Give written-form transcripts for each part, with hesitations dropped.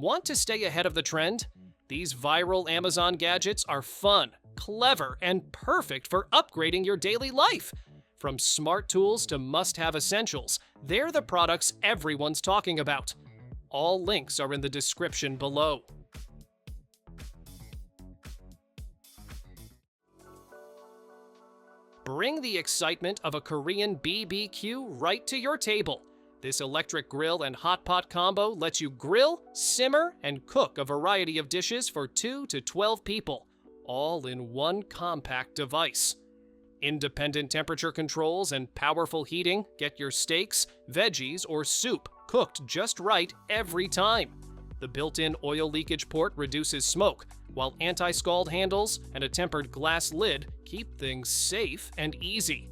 Want to stay ahead of the trend? These viral Amazon gadgets are fun, clever, and perfect for upgrading your daily life. From smart tools to must-have essentials, they're the products everyone's talking about. All links are in the description below. Bring the excitement of a Korean BBQ right to your table. This electric grill and hotpot combo lets you grill, simmer, and cook a variety of dishes for 2 to 12 people, all in one compact device. Independent temperature controls and powerful heating get your steaks, veggies, or soup cooked just right every time. The built-in oil leakage port reduces smoke, while anti-scald handles and a tempered glass lid keep things safe and easy.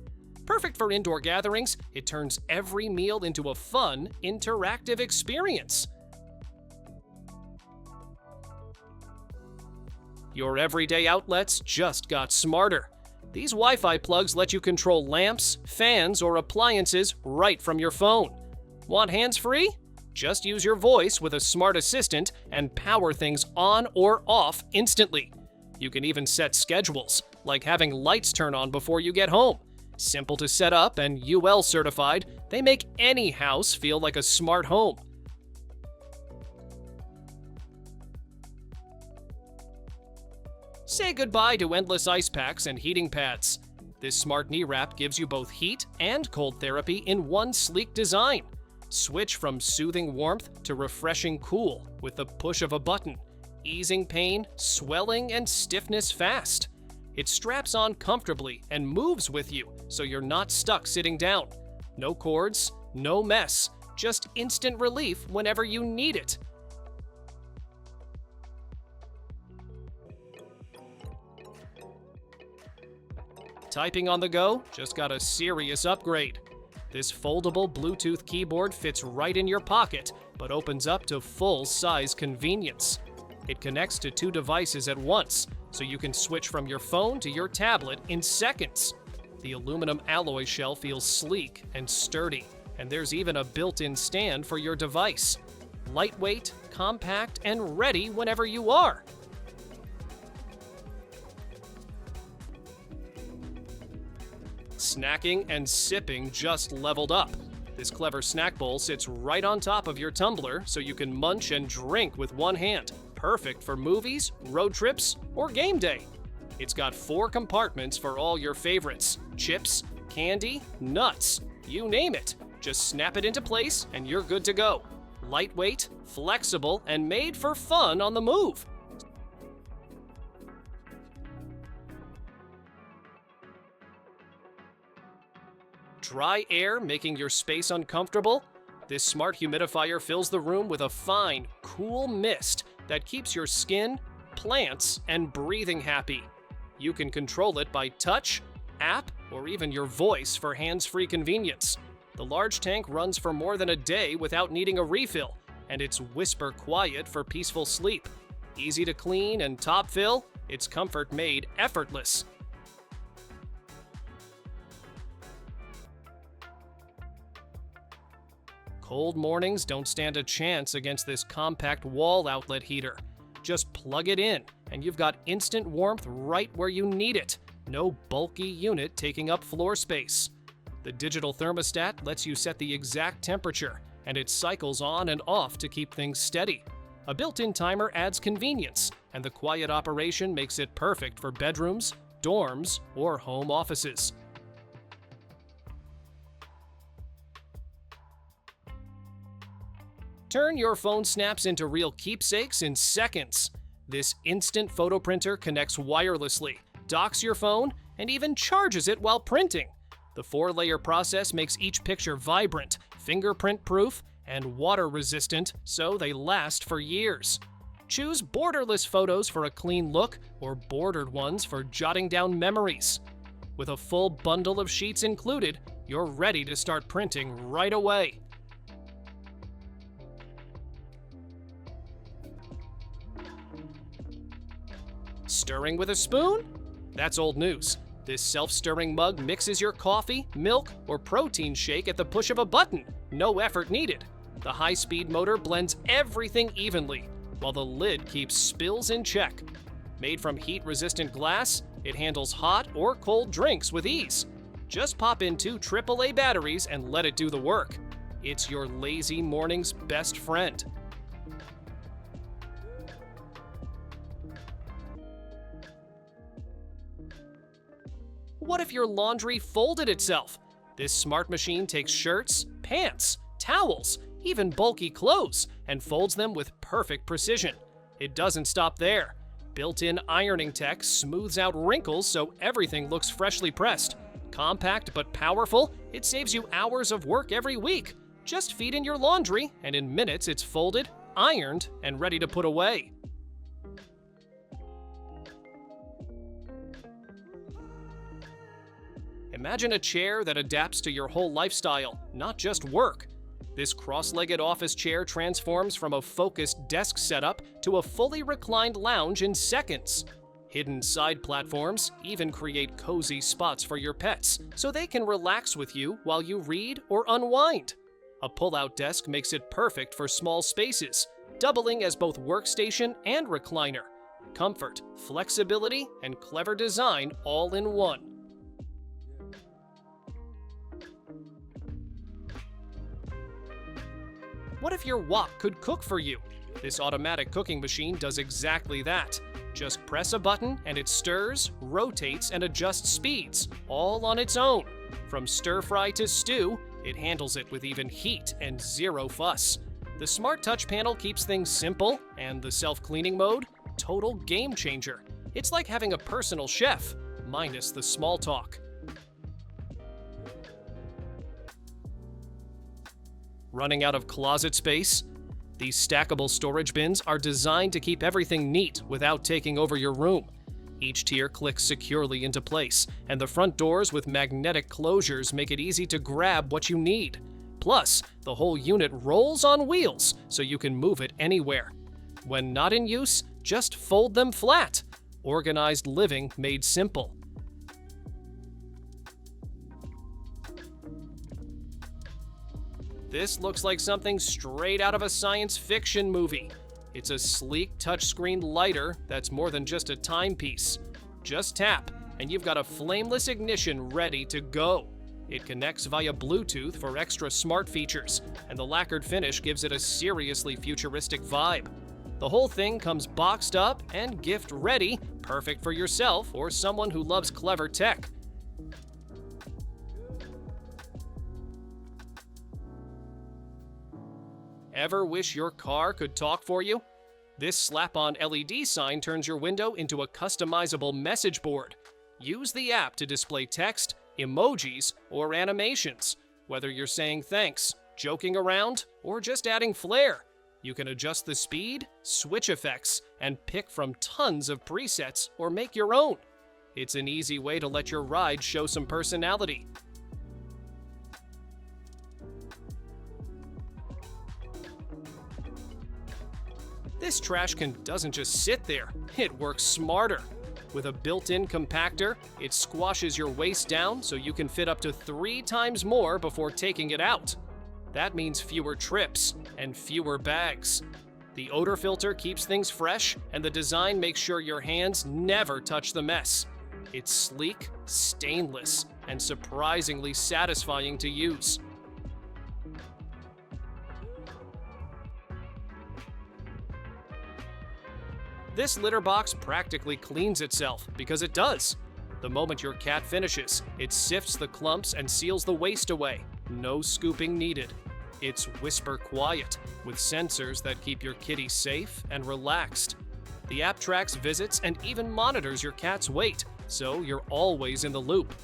Perfect for indoor gatherings, it turns every meal into a fun, interactive experience. Your everyday outlets just got smarter. These Wi-Fi plugs let you control lamps, fans, or appliances right from your phone. Want hands-free? Just use your voice with a smart assistant and power things on or off instantly. You can even set schedules, like having lights turn on before you get home. Simple to set up and UL certified, they make any house feel like a smart home. Say goodbye to endless ice packs and heating pads. This smart knee wrap gives you both heat and cold therapy in one sleek design. Switch from soothing warmth to refreshing cool with the push of a button, easing pain, swelling, and stiffness fast. It straps on comfortably and moves with you, so you're not stuck sitting down. No cords, no mess, just instant relief whenever you need it. Typing on the go just got a serious upgrade. This foldable Bluetooth keyboard fits right in your pocket, but opens up to full-size convenience. It connects to 2 devices at once, so you can switch from your phone to your tablet in seconds. The aluminum alloy shell feels sleek and sturdy, and there's even a built-in stand for your device. Lightweight, compact, and ready whenever you are. Snacking and sipping just leveled up. This clever snack bowl sits right on top of your tumbler, so you can munch and drink with one hand. Perfect for movies, road trips, or game day. It's got 4 compartments for all your favorites: chips, candy, nuts, you name it. Just snap it into place and you're good to go. Lightweight, flexible, and made for fun on the move. Dry air making your space uncomfortable? This smart humidifier fills the room with a fine, cool mist that keeps your skin, plants, and breathing happy. You can control it by touch, app, or even your voice for hands-free convenience. The large tank runs for more than a day without needing a refill, and it's whisper quiet for peaceful sleep. Easy to clean and top fill, it's comfort made effortless. Cold mornings don't stand a chance against this compact wall outlet heater. Just plug it in, and you've got instant warmth right where you need it. No bulky unit taking up floor space. The digital thermostat lets you set the exact temperature, and it cycles on and off to keep things steady. A built-in timer adds convenience, and the quiet operation makes it perfect for bedrooms, dorms, or home offices. Turn your phone snaps into real keepsakes in seconds. This instant photo printer connects wirelessly, docks your phone, and even charges it while printing. The 4-layer process makes each picture vibrant, fingerprint-proof, and water-resistant, so they last for years. Choose borderless photos for a clean look, or bordered ones for jotting down memories. With a full bundle of sheets included, you're ready to start printing right away. Stirring with a spoon? That's old news. This self-stirring mug mixes your coffee, milk, or protein shake at the push of a button. No effort needed. The high-speed motor blends everything evenly, while the lid keeps spills in check. Made from heat-resistant glass, it handles hot or cold drinks with ease. Just pop in 2 AAA batteries and let it do the work. It's your lazy morning's best friend. What if your laundry folded itself? This smart machine takes shirts, pants, towels, even bulky clothes, and folds them with perfect precision. It doesn't stop there. Built-in ironing tech smooths out wrinkles so everything looks freshly pressed. Compact but powerful, it saves you hours of work every week. Just feed in your laundry, and in minutes it's folded, ironed, and ready to put away. Imagine a chair that adapts to your whole lifestyle, not just work. This cross-legged office chair transforms from a focused desk setup to a fully reclined lounge in seconds. Hidden side platforms even create cozy spots for your pets, so they can relax with you while you read or unwind. A pull-out desk makes it perfect for small spaces, doubling as both workstation and recliner. Comfort, flexibility, and clever design all in one. What if your wok could cook for you? This automatic cooking machine does exactly that. Just press a button and it stirs, rotates, and adjusts speeds, all on its own. From stir-fry to stew, it handles it with even heat and zero fuss. The Smart Touch panel keeps things simple, and the self-cleaning mode, total game changer. It's like having a personal chef, minus the small talk. Running out of closet space? These stackable storage bins are designed to keep everything neat without taking over your room. Each tier clicks securely into place, and the front doors with magnetic closures make it easy to grab what you need. Plus, the whole unit rolls on wheels, so you can move it anywhere. When not in use, just fold them flat. Organized living made simple. This looks like something straight out of a science fiction movie. It's a sleek touchscreen lighter that's more than just a timepiece. Just tap, and you've got a flameless ignition ready to go. It connects via Bluetooth for extra smart features, and the lacquered finish gives it a seriously futuristic vibe. The whole thing comes boxed up and gift ready, perfect for yourself or someone who loves clever tech. Ever wish your car could talk for you? This slap-on LED sign turns your window into a customizable message board. Use the app to display text, emojis, or animations. Whether you're saying thanks, joking around, or just adding flair, you can adjust the speed, switch effects, and pick from tons of presets or make your own. It's an easy way to let your ride show some personality. This trash can doesn't just sit there, it works smarter. With a built-in compactor, it squashes your waste down so you can fit up to 3 times more before taking it out. That means fewer trips and fewer bags. The odor filter keeps things fresh, and the design makes sure your hands never touch the mess. It's sleek, stainless, and surprisingly satisfying to use. This litter box practically cleans itself, because it does. The moment your cat finishes, it sifts the clumps and seals the waste away. No scooping needed. It's whisper quiet, with sensors that keep your kitty safe and relaxed. The app tracks visits and even monitors your cat's weight, so you're always in the loop.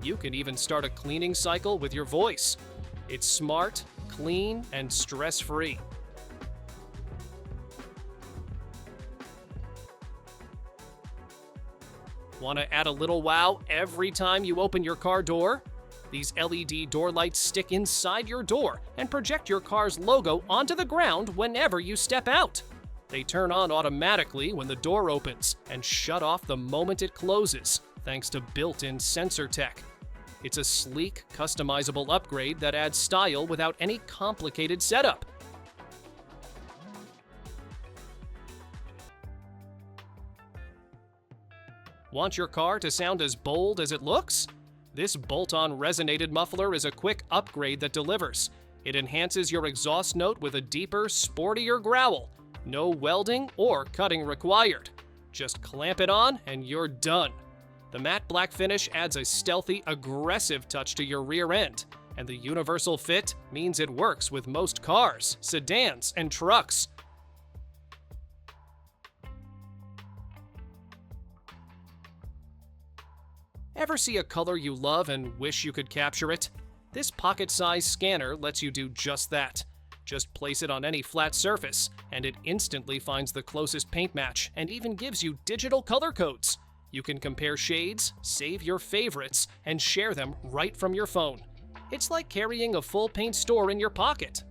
You can even start a cleaning cycle with your voice. It's smart, clean, and stress-free. Want to add a little wow every time you open your car door? These LED door lights stick inside your door and project your car's logo onto the ground whenever you step out. They turn on automatically when the door opens and shut off the moment it closes, thanks to built-in sensor tech. It's a sleek, customizable upgrade that adds style without any complicated setup. Want your car to sound as bold as it looks? This bolt-on resonated muffler is a quick upgrade that delivers. It enhances your exhaust note with a deeper, sportier growl. No welding or cutting required. Just clamp it on and you're done. The matte black finish adds a stealthy, aggressive touch to your rear end, and the universal fit means it works with most cars, sedans, and trucks. Ever see a color you love and wish you could capture it? This pocket-sized scanner lets you do just that. Just place it on any flat surface, and it instantly finds the closest paint match and even gives you digital color codes. You can compare shades, save your favorites, and share them right from your phone. It's like carrying a full paint store in your pocket.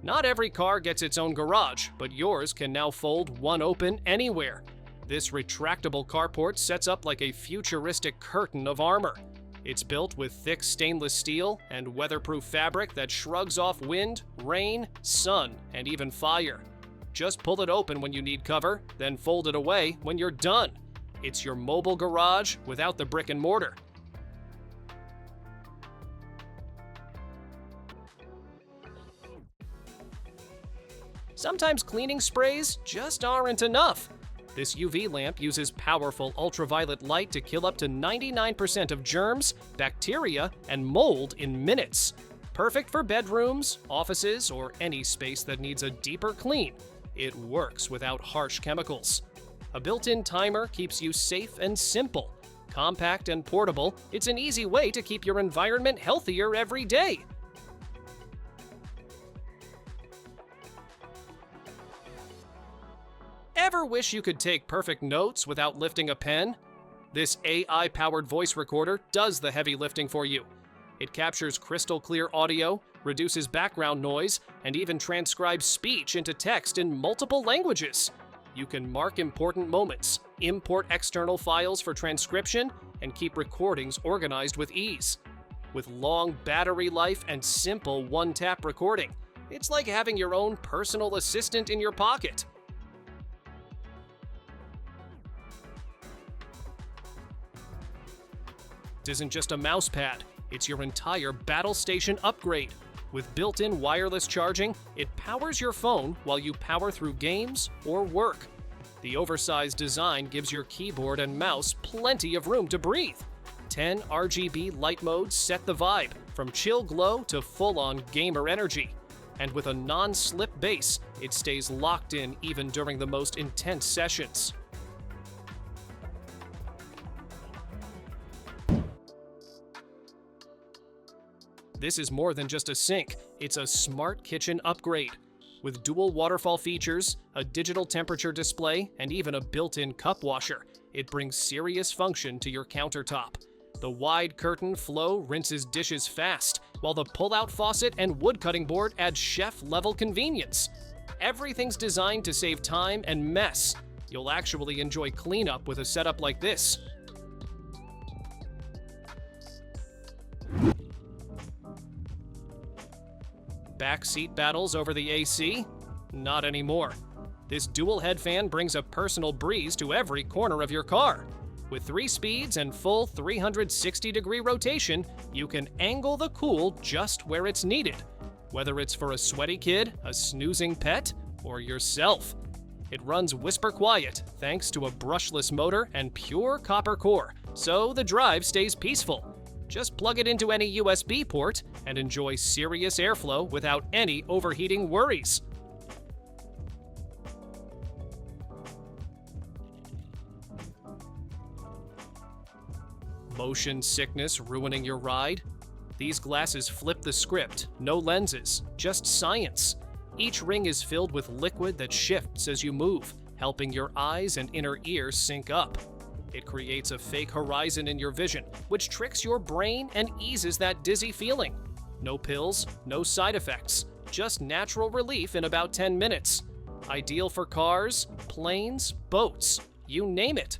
Not every car gets its own garage, but yours can now fold one open anywhere. This retractable carport sets up like a futuristic curtain of armor. It's built with thick stainless steel and weatherproof fabric that shrugs off wind, rain, sun, and even fire. Just pull it open when you need cover, then fold it away when you're done. It's your mobile garage without the brick and mortar. Sometimes cleaning sprays just aren't enough. This UV lamp uses powerful ultraviolet light to kill up to 99% of germs, bacteria, and mold in minutes. Perfect for bedrooms, offices, or any space that needs a deeper clean. It works without harsh chemicals. A built-in timer keeps you safe and simple. Compact and portable, it's an easy way to keep your environment healthier every day. Ever wish you could take perfect notes without lifting a pen? This AI-powered voice recorder does the heavy lifting for you. It captures crystal clear audio, reduces background noise, and even transcribes speech into text in multiple languages. You can mark important moments, import external files for transcription, and keep recordings organized with ease. With long battery life and simple one-tap recording, it's like having your own personal assistant in your pocket. It isn't just a mouse pad, it's your entire battle station upgrade. With built-in wireless charging, it powers your phone while you power through games or work. The oversized design gives your keyboard and mouse plenty of room to breathe. 10 RGB light modes set the vibe, from chill glow to full-on gamer energy. And with a non-slip base, it stays locked in even during the most intense sessions. This is more than just a sink, it's a smart kitchen upgrade. With dual waterfall features, a digital temperature display, and even a built-in cup washer, it brings serious function to your countertop. The wide curtain flow rinses dishes fast, while the pull-out faucet and wood-cutting board add chef-level convenience. Everything's designed to save time and mess. You'll actually enjoy cleanup with a setup like this. Backseat battles over the AC? Not anymore. This dual head fan brings a personal breeze to every corner of your car. With 3 speeds and full 360-degree rotation, you can angle the cool just where it's needed, whether it's for a sweaty kid, a snoozing pet, or yourself. It runs whisper quiet thanks to a brushless motor and pure copper core, so the drive stays peaceful. Just plug it into any USB port and enjoy serious airflow without any overheating worries. Motion sickness ruining your ride? These glasses flip the script, no lenses, just science. Each ring is filled with liquid that shifts as you move, helping your eyes and inner ear sync up. It creates a fake horizon in your vision, which tricks your brain and eases that dizzy feeling. No pills, no side effects, just natural relief in about 10 minutes. Ideal for cars, planes, boats, you name it.